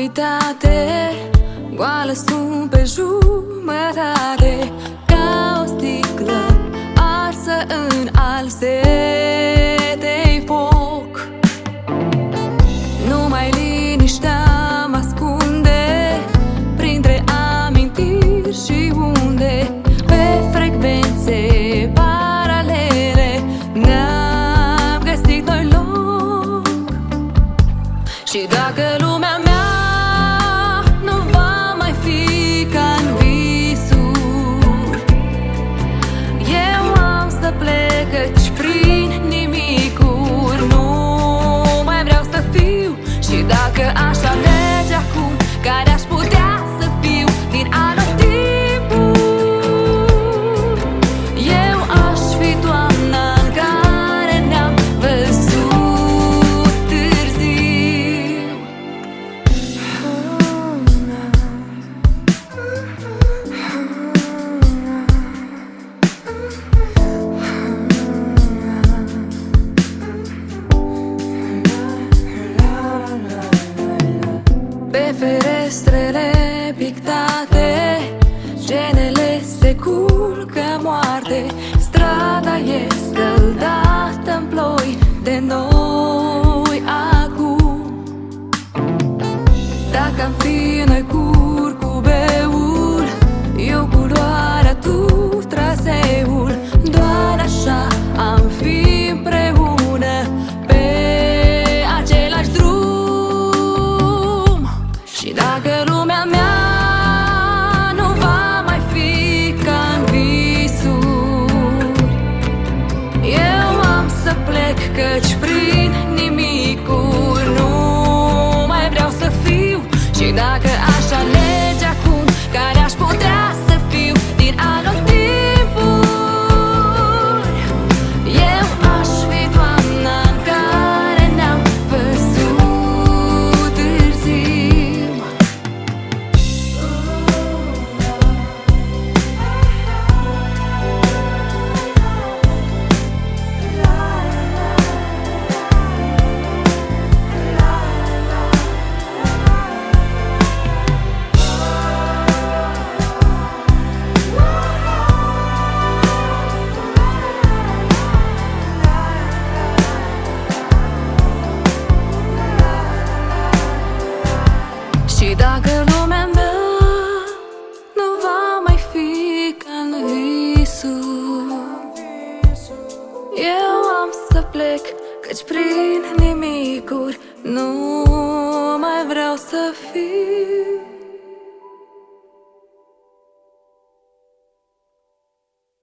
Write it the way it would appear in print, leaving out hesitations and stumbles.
uitate, goală sunt pe jumătate, ca o sticlă arsă în al setei foc. Numai liniștea mă ascunde printre amintiri și unde pe frecvențe paralele ne-am găsit noi loc. Și dacă lumea mea nu va mai fi ca-n visuri, eu am să plec, căci prin nimicuri nu mai vreau să fiu. Și dacă aș alege acum care aș putea să fiu din anotimpuri, eu aș fi toamna în care ne-am văzut târziu. Pe ferestrele pictate, genele se culcă moarte, strada e scăldată-n ploi de noi acum. Dacă am fi noi curcubeul, eu culoarea, tu traseul, doar așa am fi împreună pe același drum. Și dacă lumea mea nu va mai fi ca-n visuri, eu am să plec, căci prin nimicuri nu mai vreau să fiu. Și dacă aș alege acum care aș putea să fiu din anotimpuri, eu aș fi toamna în care ne-am văzut târziu. Și dacă lumea mea nu va mai fi ca-n visuri, eu am să plec, căci prin nimicuri nu mai vreau să fiu.